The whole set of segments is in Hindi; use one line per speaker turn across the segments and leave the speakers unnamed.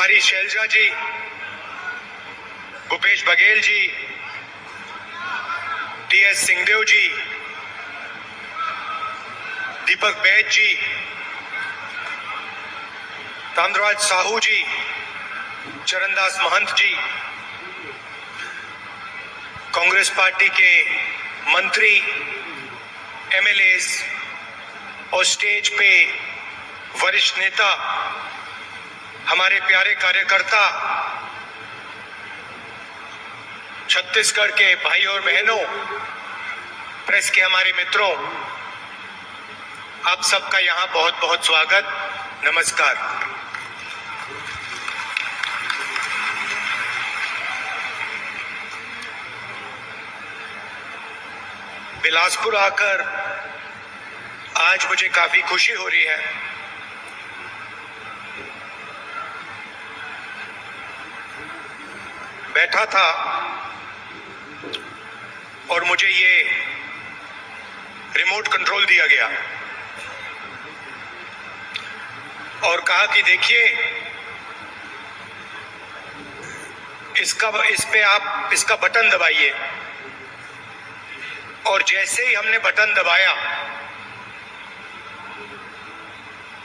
कुमारी शैलजा जी, भूपेश बघेल जी, टीएस सिंहदेव जी, दीपक बैज जी, ताम्रध्वज साहू जी, चरणदास महंत जी, कांग्रेस पार्टी के मंत्री, एमएलएस और स्टेज पे वरिष्ठ नेता, हमारे प्यारे कार्यकर्ता, छत्तीसगढ़ के भाई और बहनों, प्रेस के हमारे मित्रों, आप सबका यहां बहुत बहुत स्वागत, नमस्कार। बिलासपुर आकर आज मुझे काफी खुशी हो रही है। बैठा था और मुझे ये रिमोट कंट्रोल दिया गया और कहा कि देखिए, इस पे आप इसका बटन दबाइए। और जैसे ही हमने बटन दबाया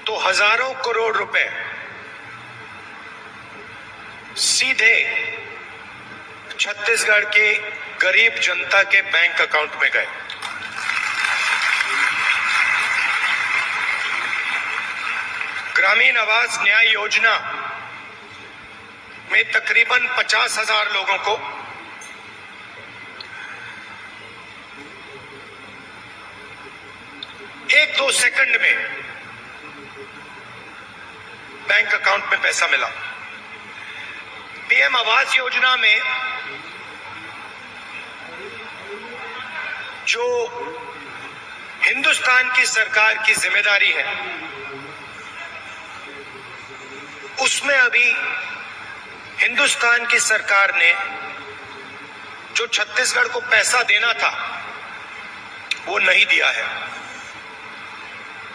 तो हजारों करोड़ रुपए सीधे छत्तीसगढ़ के गरीब जनता के बैंक अकाउंट में गए। ग्रामीण आवास न्याय योजना में तकरीबन 50,000 लोगों को 1-2 सेकंड में बैंक अकाउंट में पैसा मिला। पीएम आवास योजना में जो हिंदुस्तान की सरकार की जिम्मेदारी है, उसमें अभी हिंदुस्तान की सरकार ने जो छत्तीसगढ़ को पैसा देना था वो नहीं दिया है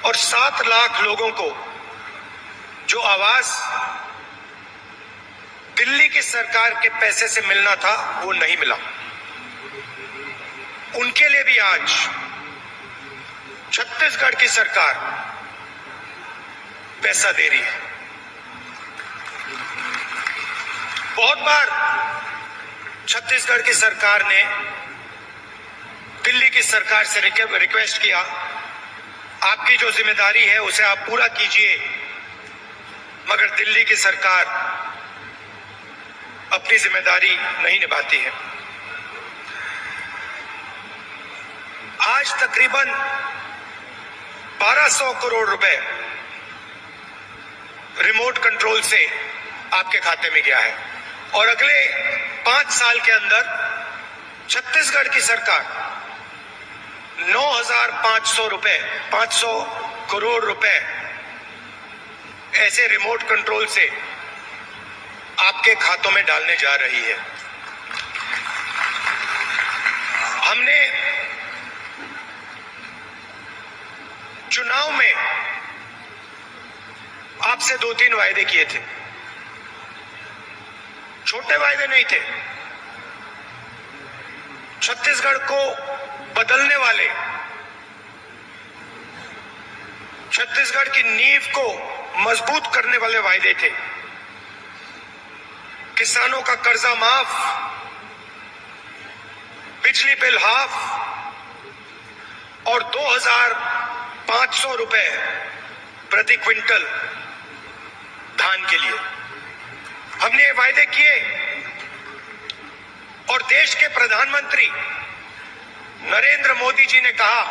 और 7 लाख लोगों को जो आवास दिल्ली की सरकार के पैसे से मिलना था वो नहीं मिला। उनके लिए भी आज छत्तीसगढ़ की सरकार पैसा दे रही है। बहुत बार छत्तीसगढ़ की सरकार ने दिल्ली की सरकार से रिक्वेस्ट किया, आपकी जो जिम्मेदारी है उसे आप पूरा कीजिए, मगर दिल्ली की सरकार अपनी जिम्मेदारी नहीं निभाती है। आज तकरीबन 1200 करोड़ रुपए रिमोट कंट्रोल से आपके खाते में गया है और अगले 5 साल के अंदर छत्तीसगढ़ की सरकार 500 करोड़ रुपए ऐसे रिमोट कंट्रोल से आपके खातों में डालने जा रही है। हमने चुनाव में आपसे 2-3 वायदे किए थे, छोटे वायदे नहीं थे। छत्तीसगढ़ को बदलने वाले, छत्तीसगढ़ की नींव को मजबूत करने वाले वायदे थे। किसानों का कर्जा माफ, बिजली बिल हाफ और 2,500 रुपए प्रति क्विंटल धान के लिए हमने ये वायदे किए और देश के प्रधानमंत्री नरेंद्र मोदी जी ने कहा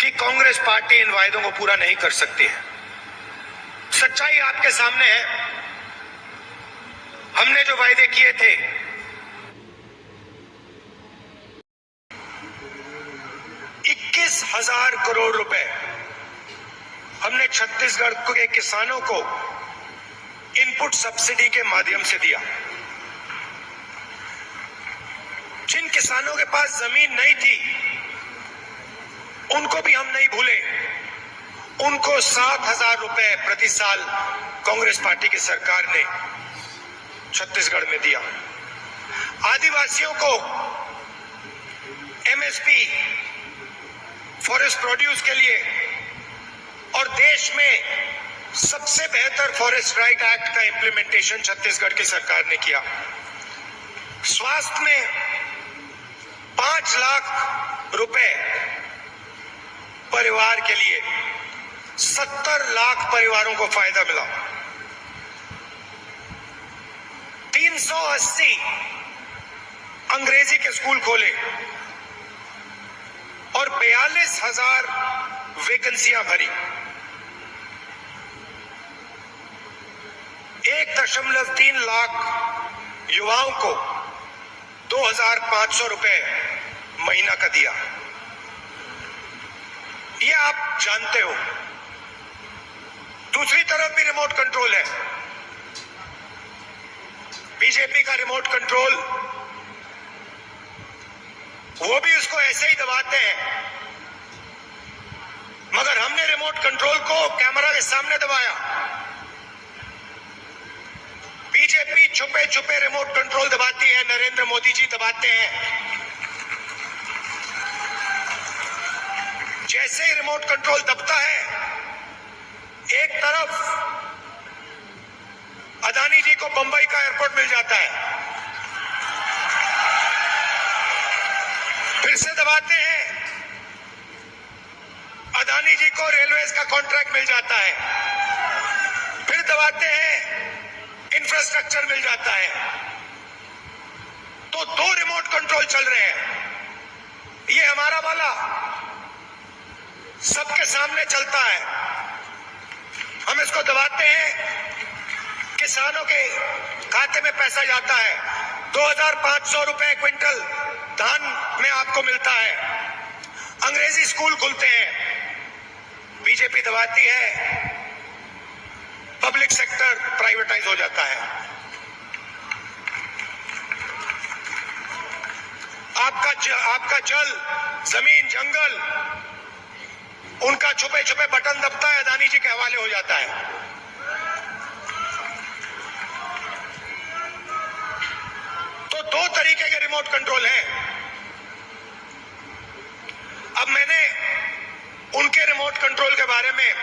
कि कांग्रेस पार्टी इन वायदों को पूरा नहीं कर सकती है। सच्चाई आपके सामने है। हमने जो वायदे किए थे, ₹21,000 करोड़ रुपए हमने छत्तीसगढ़ के किसानों को इनपुट सब्सिडी के माध्यम से दिया। जिन किसानों के पास जमीन नहीं थी उनको भी हम नहीं भूले उनको 7,000 रुपए प्रति साल कांग्रेस पार्टी की सरकार ने छत्तीसगढ़ में दिया। आदिवासियों को एमएसपी फॉरेस्ट प्रोड्यूस के लिए और देश में सबसे बेहतर फॉरेस्ट राइट एक्ट का इंप्लीमेंटेशन छत्तीसगढ़ की सरकार ने किया। स्वास्थ्य में 5 लाख रुपए परिवार के लिए 70 लाख परिवारों को फायदा मिला। 380 अंग्रेजी के स्कूल खोले और 42,000 वैकेंसियां भरी। 1.3 लाख युवाओं को 2,500 रुपए महीना का दिया। ये आप जानते हो। दूसरी तरफ भी रिमोट कंट्रोल है। बीजेपी का रिमोट कंट्रोल, वो भी उसको ऐसे ही दबाते हैं, मगर हमने रिमोट कंट्रोल को कैमरा के सामने दबाया। बीजेपी छुपे छुपे रिमोट कंट्रोल दबाती है, नरेंद्र मोदी जी दबाते हैं। जैसे ही रिमोट कंट्रोल दबता है, एक तरफ अदानी जी को बंबई का एयरपोर्ट मिल जाता है, फिर से दबाते हैं, अदानी जी को रेलवेज का कॉन्ट्रैक्ट मिल जाता है, फिर दबाते हैं, इंफ्रास्ट्रक्चर मिल जाता है। तो 2 रिमोट कंट्रोल चल रहे हैं। ये हमारा वाला सबके सामने चलता है, हम इसको दबाते हैं, किसानों के खाते में पैसा जाता है। 2,500 रुपए क्विंटल धान में आपको मिलता है। अंग्रेजी स्कूल खुलते हैं, बीजेपी दबाती है, पब्लिक सेक्टर प्राइवेटाइज हो जाता है। आपका जल, जमीन, जंगल, उनका छुपे छुपे बटन दबता है, अदानी जी के हवाले हो जाता है। तो 2 तरीके के रिमोट कंट्रोल हैं। अब मैंने उनके रिमोट कंट्रोल के बारे में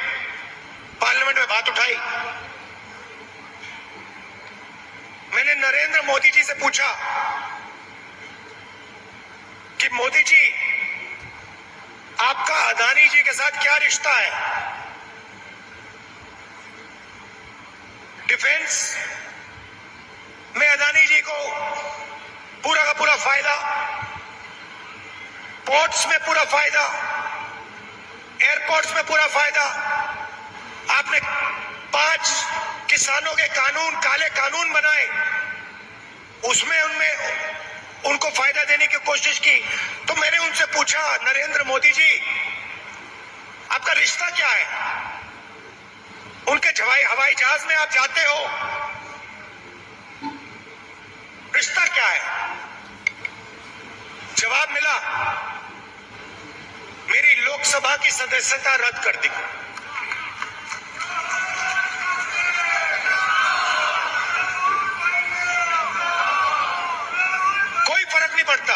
पार्लियामेंट में बात उठाई। मैंने नरेंद्र मोदी जी से पूछा कि मोदी जी, आपका अदानी जी के साथ क्या रिश्ता है? डिफेंस में अदानी जी को पूरा का पूरा फायदा, पोर्ट्स में पूरा फायदा, एयरपोर्ट्स में पूरा फायदा। आपने 5 किसानों के कानून, काले कानून बनाए, उसमें उनको फायदा देने की कोशिश की। तो मैंने उनसे पूछा, नरेंद्र मोदी जी, आपका रिश्ता क्या है? उनके हवाई जहाज में आप जाते हो, रिश्ता क्या है? जवाब मिला, मेरी लोकसभा की सदस्यता रद्द कर दी। कोई फर्क नहीं पड़ता,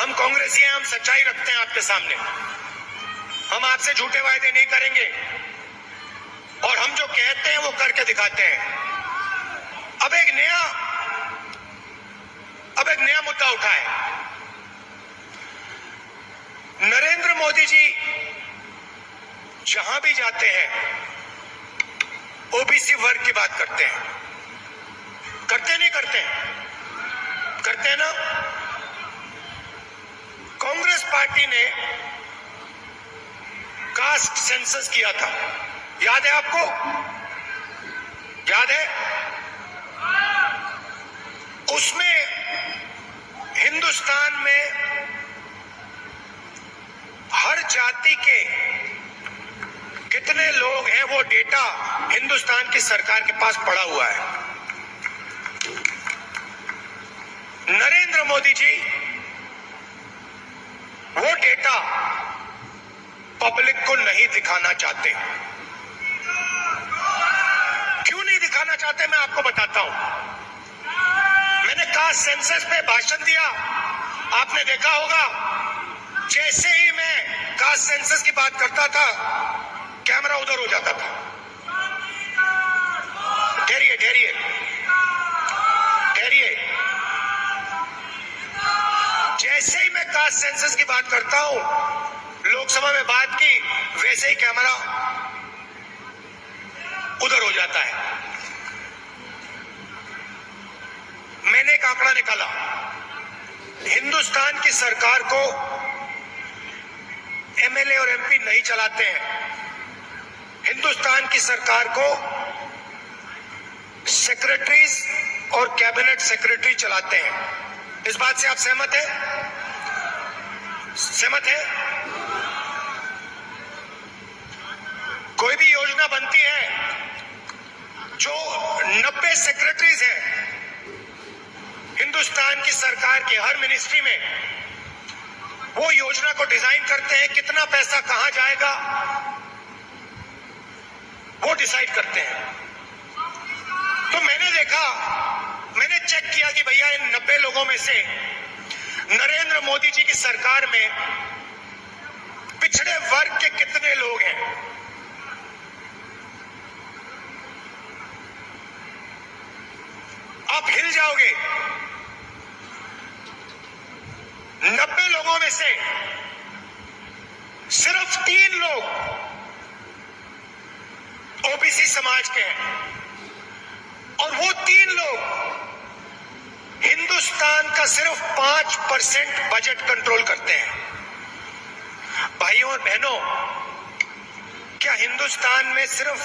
हम कांग्रेसी हैं, हम सच्चाई रखते हैं आपके सामने। हम आपसे झूठे वायदे नहीं करेंगे और हम जो कहते हैं वो करके दिखाते हैं। अब एक नया मुद्दा उठा है। नरेंद्र मोदी जी जहां भी जाते हैं ओबीसी वर्ग की बात करते हैं। करते नहीं करते? करते हैं ना? कांग्रेस पार्टी ने कास्ट सेंसस किया था, याद है आपको? याद है? उसमें हिंदुस्तान में हर जाति के कितने लोग हैं वो डेटा हिंदुस्तान की सरकार के पास पड़ा हुआ है। नरेंद्र मोदी जी वो डेटा पब्लिक को नहीं दिखाना चाहते। क्यों नहीं दिखाना चाहते मैं आपको बताता हूं। मैंने कास्ट सेंसस पे भाषण दिया, आपने देखा होगा, जैसे ही मैं कास्ट सेंसस की बात करता था कैमरा उधर हो जाता था। ठहरिए ठहरिए ठहरिए, जैसे ही मैं कास्ट सेंसस की बात करता हूं, लोकसभा में बात की, वैसे ही कैमरा उधर हो जाता है। मैंने एक आंकड़ा निकाला, हिंदुस्तान की सरकार को एमएलए और एमपी नहीं चलाते हैं, हिंदुस्तान की सरकार को सेक्रेटरीज और कैबिनेट सेक्रेटरी चलाते हैं। इस बात से आप सहमत हैं? सहमत है? कोई भी योजना बनती है, जो 90 सेक्रेटरीज हैं हिंदुस्तान की सरकार के हर मिनिस्ट्री में, वो योजना को डिजाइन करते हैं, कितना पैसा कहां जाएगा वो डिसाइड करते हैं। तो मैंने देखा, मैंने चेक किया कि भैया इन 90 लोगों में से नरेंद्र मोदी जी की सरकार में पिछड़े वर्ग के कितने लोग हैं। आप हिल जाओगे। 90 लोगों में से सिर्फ 3 लोग ओबीसी समाज के हैं, और वो 3 लोग हिंदुस्तान का सिर्फ 5% बजट कंट्रोल करते हैं। भाइयों और बहनों, क्या हिंदुस्तान में सिर्फ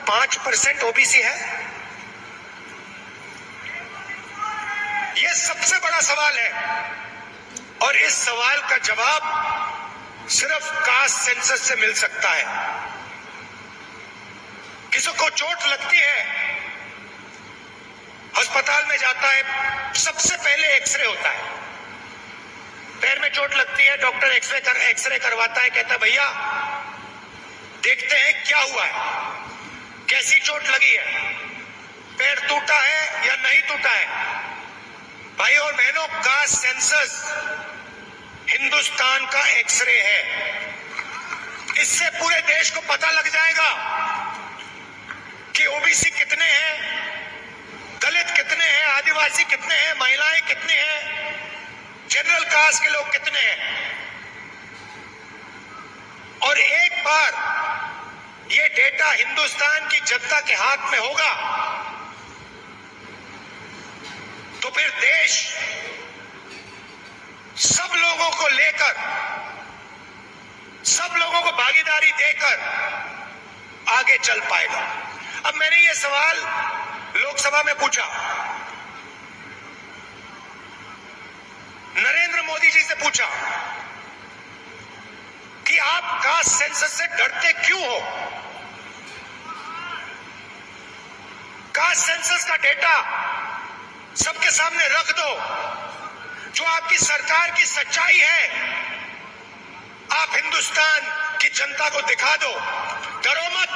5% ओबीसी है? यह सबसे बड़ा सवाल है, और इस सवाल का जवाब सिर्फ कास्ट सेंसस से मिल सकता है। किसी को चोट लगती है, अस्पताल में जाता है, सबसे पहले एक्सरे होता है। पैर में चोट लगती है, डॉक्टर एक्सरे करवाता है, कहता है भैया देखते हैं क्या हुआ है, कैसी चोट लगी है, पैर टूटा है या नहीं टूटा है। भाइयों और बहनों, कास्ट सेंसस हिंदुस्तान का एक्सरे है। इससे पूरे देश को पता लग जाएगा कि ओबीसी कितने हैं, दलित कितने हैं, आदिवासी कितने हैं, महिलाएं कितनी हैं, जनरल कास्ट के लोग कितने हैं। और एक बार ये डेटा हिंदुस्तान की जनता के हाथ में होगा तो फिर देश सब लोगों को लेकर, सब लोगों को भागीदारी देकर आगे चल पाएगा। अब मैंने ये सवाल लोकसभा में पूछा, नरेंद्र मोदी जी से पूछा कि आप कास्ट सेंसस से डरते क्यों हो? कास्ट सेंसस का डेटा सबके सामने रख दो, जो आपकी सरकार की सच्चाई है, आप हिंदुस्तान की जनता को दिखा दो, डरो मत।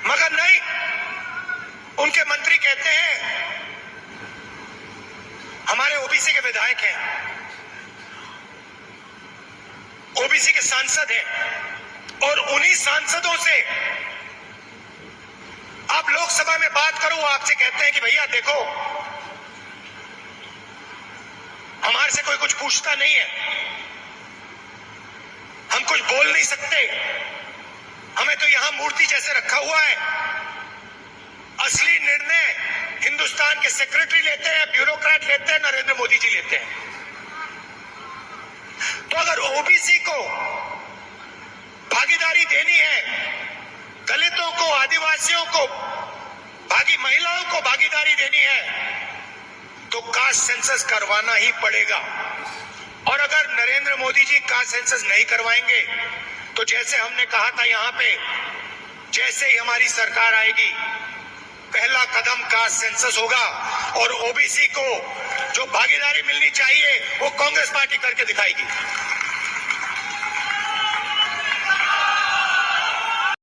मगर नहीं, उनके मंत्री कहते हैं हमारे ओबीसी के विधायक हैं, ओबीसी के सांसद हैं, और उन्हीं सांसदों से आप लोकसभा में बात करो, आपसे कहते हैं कि भैया देखो हमारे से कोई कुछ पूछता नहीं है, हम कुछ बोल नहीं सकते, हमें तो यहां मूर्ति जैसे रखा हुआ है। असली निर्णय हिंदुस्तान के सेक्रेटरी लेते हैं, ब्यूरोक्रेट लेते हैं, नरेंद्र मोदी जी लेते हैं। तो अगर ओबीसी को भागीदारी देनी है, दलितों को, आदिवासियों को, महिलाओं को भागीदारी देनी है, तो कास्ट सेंसस करवाना ही पड़ेगा। और अगर नरेंद्र मोदी जी कास्ट सेंसस नहीं करवाएंगे तो जैसे हमने कहा था यहां पे, जैसे ही हमारी सरकार आएगी पहला कदम कास्ट सेंसस होगा, और ओबीसी को जो भागीदारी मिलनी चाहिए वो कांग्रेस पार्टी करके दिखाएगी।